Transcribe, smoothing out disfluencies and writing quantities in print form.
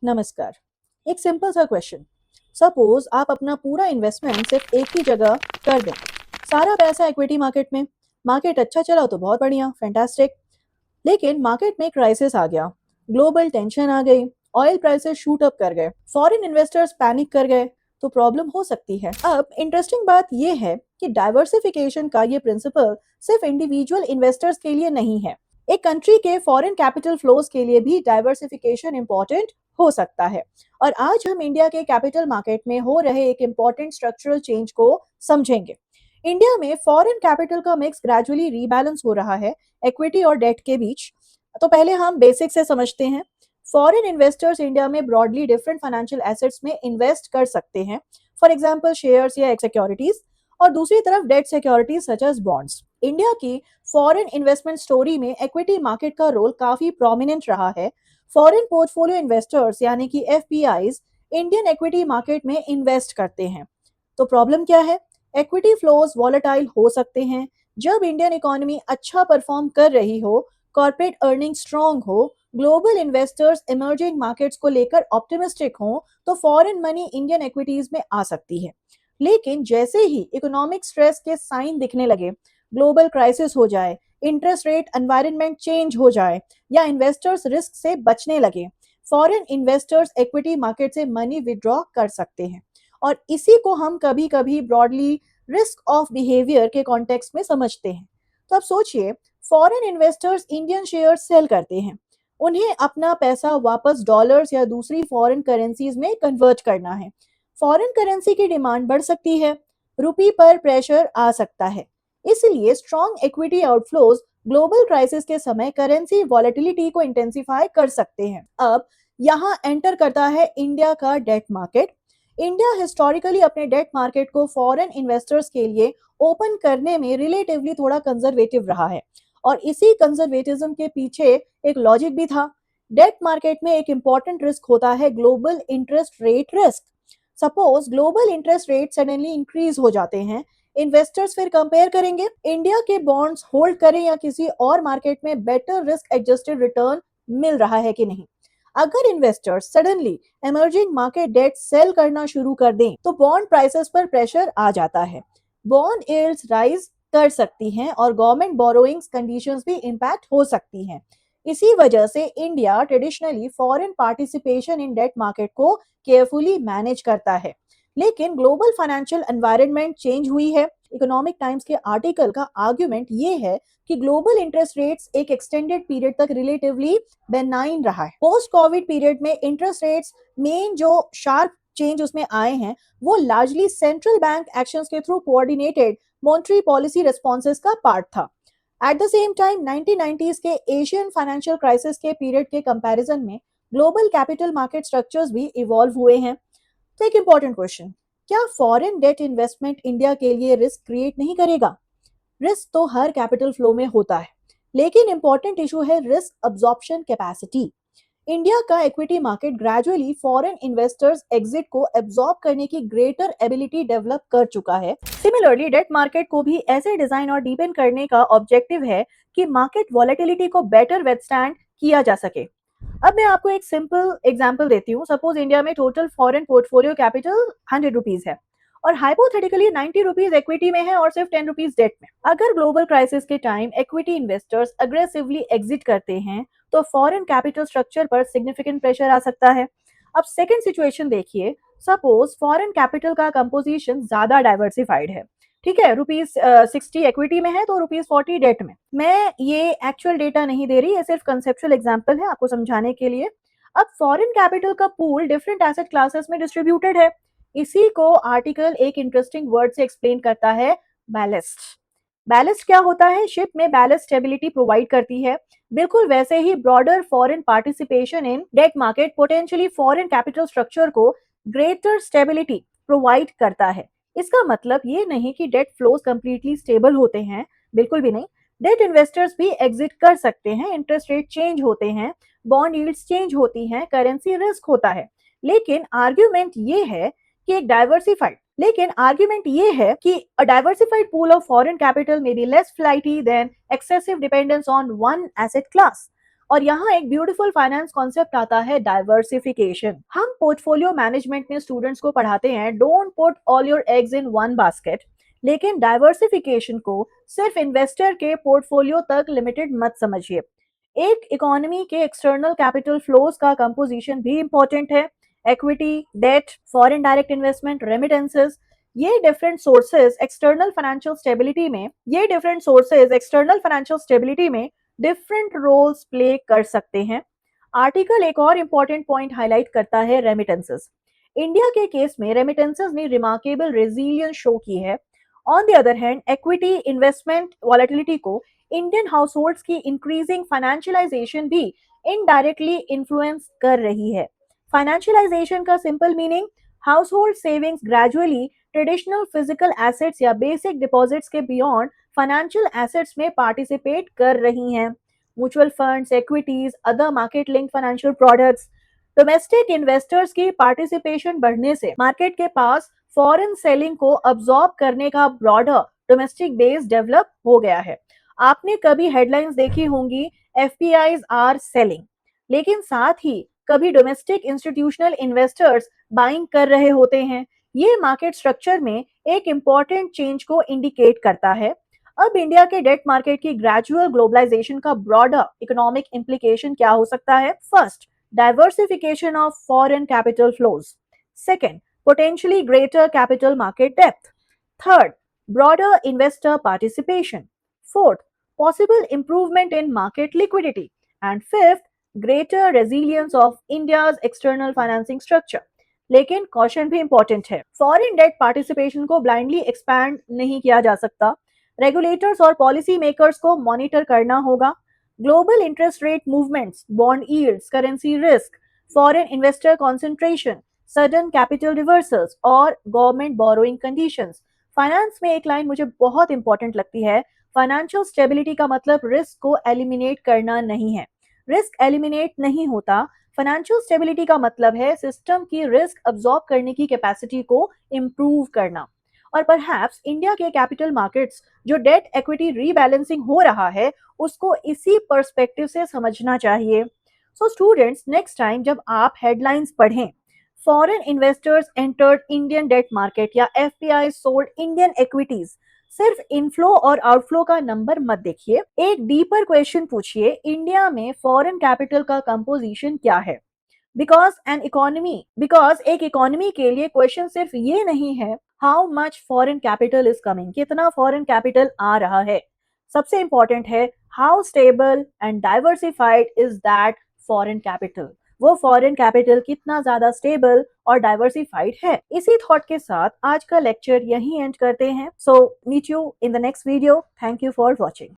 नमस्कार। एक सिंपल सा क्वेश्चन। सपोज आप अपना पूरा इन्वेस्टमेंट सिर्फ एक ही जगह कर दें। सारा पैसा इक्विटी मार्केट में। मार्केट अच्छा चला तो बहुत बढ़िया, फैंटास्टिक। लेकिन मार्केट में क्राइसिस आ गया, ग्लोबल टेंशन आ गई, ऑयल प्राइसेस शूट अप कर गए, फॉरेन इन्वेस्टर्स पैनिक कर गए, तो प्रॉब्लम हो सकती है। अब इंटरेस्टिंग बात यह है कि डाइवर्सिफिकेशन का ये प्रिंसिपल सिर्फ इंडिविजुअल इन्वेस्टर्स के लिए नहीं है। एक कंट्री के फॉरेन कैपिटल फ्लोज के लिए भी डाइवर्सिफिकेशन इंपॉर्टेंट हो सकता है। और आज हम इंडिया के कैपिटल मार्केट में हो रहे एक इंपॉर्टेंट स्ट्रक्चरल चेंज को समझेंगे। इंडिया में फॉरेन कैपिटल का मिक्स ग्रेजुअली रीबैलेंस हो रहा है इक्विटी और डेट के बीच। तो पहले हम बेसिक से समझते हैं। फॉरेन इन्वेस्टर्स इंडिया में ब्रॉडली डिफरेंट फाइनेंशियल एसेट्स में इन्वेस्ट कर सकते हैं, फॉर एग्जांपल शेयर्स या सिक्योरिटीज। और दूसरी तरफ debt securities such as bonds. India की फॉरेन इन्वेस्टमेंट स्टोरी में इक्विटी मार्केट का रोल काफी प्रोमिनेंट रहा है। फॉरेन पोर्टफोलियो इन्वेस्टर्स यानी कि एफपीआईज इंडियन इक्विटी मार्केट में इन्वेस्ट करते हैं। तो प्रॉब्लम क्या है? इक्विटी फ्लोज वॉलेटाइल हो सकते हैं। जब इंडियन इकोनॉमी अच्छा परफॉर्म कर रही हो, कॉर्पोरेट अर्निंग स्ट्रांग हो, ग्लोबल इन्वेस्टर्स इमर्जिंग मार्केट्स को लेकर ऑप्टिमिस्टिक हों, तो फॉरेन मनी इंडियन इक्विटीज में आ सकती है। लेकिन जैसे ही इकोनॉमिक स्ट्रेस के साइन दिखने लगे, ग्लोबल क्राइसिस हो जाए, इंटरेस्ट रेट एनवायरनमेंट चेंज हो जाए, या इन्वेस्टर्स रिस्क से बचने लगे, फॉरेन इन्वेस्टर्स इक्विटी मार्केट से मनी विड्रॉ कर सकते हैं। और इसी को हम कभी कभी ब्रॉडली रिस्क ऑफ बिहेवियर के कॉन्टेक्स्ट में समझते हैं। तो अब सोचिए, foreign investors Indian share sell करते हैं। उन्हें अपना पैसा वापस डॉलर्स या दूसरी फॉरेन करेंसीज में कन्वर्ट करना है। फॉरेन करेंसी की डिमांड बढ़ सकती है, रुपी पर प्रेशर आ सकता है। इसलिए strong equity outflows global crisis के समय करेंसी वॉलेटिलिटी को इंटेंसिफाई कर सकते हैं। अब यहाँ एंटर करता है इंडिया का डेट मार्केट। इंडिया हिस्टोरिकली अपने डेट मार्केट को फॉरेन इन्वेस्टर्स के लिए ओपन करने में रिलेटिवली थोड़ा कंजर्वेटिव रहा है। और इसी कंजर्वेटिज्म के पीछे एक लॉजिक भी था। डेट मार्केट में एक इंपॉर्टेंट रिस्क होता है global interest rate risk. Suppose global interest rate suddenly increase हो जाते हैं, इन्वेस्टर्स फिर कंपेयर करेंगे इंडिया के बॉन्ड्स होल्ड करें या किसी और मार्केट में बेटर रिस्क एडजस्टेड रिटर्न मिल रहा है कि नहीं। अगर investors suddenly emerging market debt sell करना शुरू कर दें, तो बॉन्ड प्राइसेस पर प्रेशर आ जाता है। बॉन्ड यील्ड्स राइज कर सकती हैं और गवर्नमेंट बोरोइंग्स कंडीशंस भी इंपैक्ट हो सकती हैं। इसी वजह से India traditionally foreign participation in debt market को केयरफुली मैनेज करता है। लेकिन ग्लोबल फाइनेंशियल एनवायरनमेंट चेंज हुई है। इकोनॉमिक टाइम्स के आर्टिकल का आर्ग्यूमेंट ये है कि ग्लोबल इंटरेस्ट रेट्स एक एक्सटेंडेड पीरियड तक रिलेटिवली बेनाइन रहा है। पोस्ट कोविड पीरियड में इंटरेस्ट रेट्स मेन जो शार्प चेंज उसमें आए हैं, वो लार्जली सेंट्रल बैंक एक्शंस के through coordinated monetary policy responses का पार्ट था। At the same time 1990s के एशियन फाइनेंशियल क्राइसिस के पीरियड के कंपैरिजन में ग्लोबल कैपिटल मार्केट स्ट्रक्चर्स भी इवॉल्व हुए हैं। तो एक इंपॉर्टेंट क्वेश्चन, क्या फॉरेन डेट इन्वेस्टमेंट इंडिया के लिए रिस्क क्रिएट नहीं करेगा? रिस्क तो हर कैपिटल फ्लो में होता है, लेकिन इंपॉर्टेंट इशू है रिस्क अब्जॉर्प्शन कैपेसिटी। इंडिया का equity market gradually foreign investors exit को एब्जॉर्ब करने की ग्रेटर एबिलिटी डेवलप कर चुका है। सिमिलरली डेट मार्केट को भी ऐसे डिजाइन और डीपेन करने का ऑब्जेक्टिव है कि मार्केट वॉलेटिलिटी को बेटर वेथस्टैंड किया जा सके। अब मैं आपको एक सिंपल एग्जांपल देती हूँ। सपोज इंडिया में total foreign portfolio capital 100 rupees है और हाइपोथेटिकली 90 रुपीज इक्विटी में है और सिर्फ 10 रुपीज डेट में। अगर ग्लोबल क्राइसिस के time equity investors aggressively exit करते हैं, तो फॉरेन कैपिटल स्ट्रक्चर पर सिग्निफिकेंट प्रेशर आ सकता है। अब सेकंड सिचुएशन देखिए। सपोज फॉरेन कैपिटल का कंपोजिशन ज्यादा डाइवर्सिफाइड है। ठीक है, रुपीज 60 इक्विटी में है तो रुपीज 40 डेट में। मैं ये एक्चुअल डेटा नहीं दे रही, ये सिर्फ कंसेप्चुअल एग्जांपल है आपको समझाने के लिए। अब फॉरेन कैपिटल का पूल डिफरेंट एसेट क्लासेस में डिस्ट्रीब्यूटेड है। इसी को आर्टिकल एक इंटरेस्टिंग वर्ड से एक्सप्लेन करता है, बैलेस्ट। बैलेस्ट क्या होता है? शिप में बैलेस्ट स्टेबिलिटी प्रोवाइड करती है। बिल्कुल वैसे ही broader foreign participation in debt market potentially foreign capital structure को ग्रेटर स्टेबिलिटी प्रोवाइड करता है। इसका मतलब ये नहीं कि डेट फ्लोज कंप्लीटली स्टेबल होते हैं, बिल्कुल भी नहीं। डेट इन्वेस्टर्स भी एग्जिट कर सकते हैं, इंटरेस्ट रेट चेंज होते हैं, बॉन्ड यील्ड्स चेंज होती हैं, करेंसी रिस्क होता है। लेकिन आर्ग्यूमेंट ये है कि एक डाइवर्सिफाइड लेकिन आर्ग्यूमेंट ये है कि a diversified pool of foreign capital may be less flighty than excessive dependence on one asset class. और यहाँ एक ब्यूटीफुल फाइनेंस कॉन्सेप्ट आता है, डाइवर्सिफिकेशन। हम पोर्टफोलियो मैनेजमेंट में स्टूडेंट्स को पढ़ाते हैं, don't put all your eggs in one basket. लेकिन डाइवर्सिफिकेशन को सिर्फ इन्वेस्टर के पोर्टफोलियो तक लिमिटेड मत समझिए। एक इकोनॉमी के एक्सटर्नल कैपिटल फ्लोज का कंपोजिशन भी इंपॉर्टेंट है। Equity, debt, foreign direct investment, remittances, ये डिफरेंट फाइनेंशियल स्टेबिलिटी में डिफरेंट रोल्स प्ले कर सकते हैं। आर्टिकल एक और इंपॉर्टेंट पॉइंट हाईलाइट करता है, रेमिटेंसेस। इंडिया के केस में रेमिटेंसेस ने रिमार्केबल रेजिलियंस शो की है। On the other hand, equity investment volatility को इंडियन हाउसहोल्ड्स की इंक्रीजिंग फाइनेंशियलाइजेशन भी इनडायरेक्टली इन्फ्लुएंस कर रही है। फाइनेंशियलाइजेशन का simple meaning, household savings gradually traditional physical assets या बेसिक डिपॉजिट्स के बियॉन्ड फाइनेंशियल एसेट्स में पार्टिसिपेट कर रही हैं। Mutual funds, equities, other market link financial products. Domestic investors की पार्टिसिपेशन बढ़ने से मार्केट के पास फॉरेन सेलिंग को अब्सॉर्ब करने का ब्रॉडर डोमेस्टिक बेस डेवलप हो गया है। आपने कभी हेडलाइंस देखी होंगी, एफपीआईज आर सेलिंग, लेकिन साथ ही कभी डोमेस्टिक इंस्टीट्यूशनल इन्वेस्टर्स बाइंग कर रहे होते हैं। ये मार्केट स्ट्रक्चर में एक इंपॉर्टेंट चेंज को इंडिकेट करता है। अब इंडिया के डेट मार्केट की ग्रेजुअल ग्लोबलाइजेशन का ब्रॉडर इकोनॉमिक इम्प्लीकेशन क्या हो सकता है? First, diversification of foreign capital flows. Second, potentially greater capital market depth. Third, broader investor participation. Fourth, possible improvement in market liquidity. And fifth, greater resilience of India's external financing structure. लेकिन caution भी important है। Foreign date participation को blindly expand नहीं किया जा सकता। Regulators और policy makers को मॉनिटर करना होगा। Global interest rate movements, bond yields, currency risk, foreign investor concentration, sudden capital reversals और गवर्नमेंट बोरोइंग कंडीशंस। फाइनेंस में एक लाइन मुझे बहुत इंपॉर्टेंट लगती है, फाइनेंशियल स्टेबिलिटी का मतलब रिस्क को एलिमिनेट करना नहीं है। रिस्क एलिमिनेट नहीं होता। फाइनेंशियल स्टेबिलिटी का मतलब है सिस्टम की रिस्क अब्सॉर्ब करने की कैपेसिटी को इम्प्रूव करना। और परहैप्स इंडिया के कैपिटल मार्केट्स जो डेट इक्विटी रीबैलेंसिंग हो रहा है, उसको इसी पर्सपेक्टिव से समझना चाहिए। सो स्टूडेंट्स, नेक्स्ट टाइम जब आप हेडलाइंस पढ़ें, foreign investors entered Indian debt market या एफपीआई सोल्ड इंडियन इक्विटीज, सिर्फ इनफ्लो और आउटफ्लो का नंबर मत देखिए। एक डीपर क्वेश्चन पूछिए, इंडिया में फॉरेन कैपिटल का कंपोजिशन क्या है? बिकॉज एक इकोनॉमी के लिए क्वेश्चन सिर्फ ये नहीं है how much foreign capital is coming, कितना फॉरेन कैपिटल आ रहा है। सबसे इंपॉर्टेंट है how stable and diversified is that foreign capital. वो फॉरेन कैपिटल कितना ज्यादा स्टेबल और डाइवर्सिफाइड है। इसी थॉट के साथ आज का लेक्चर यहीं एंड करते हैं। So meet you in the next video. Thank you for watching.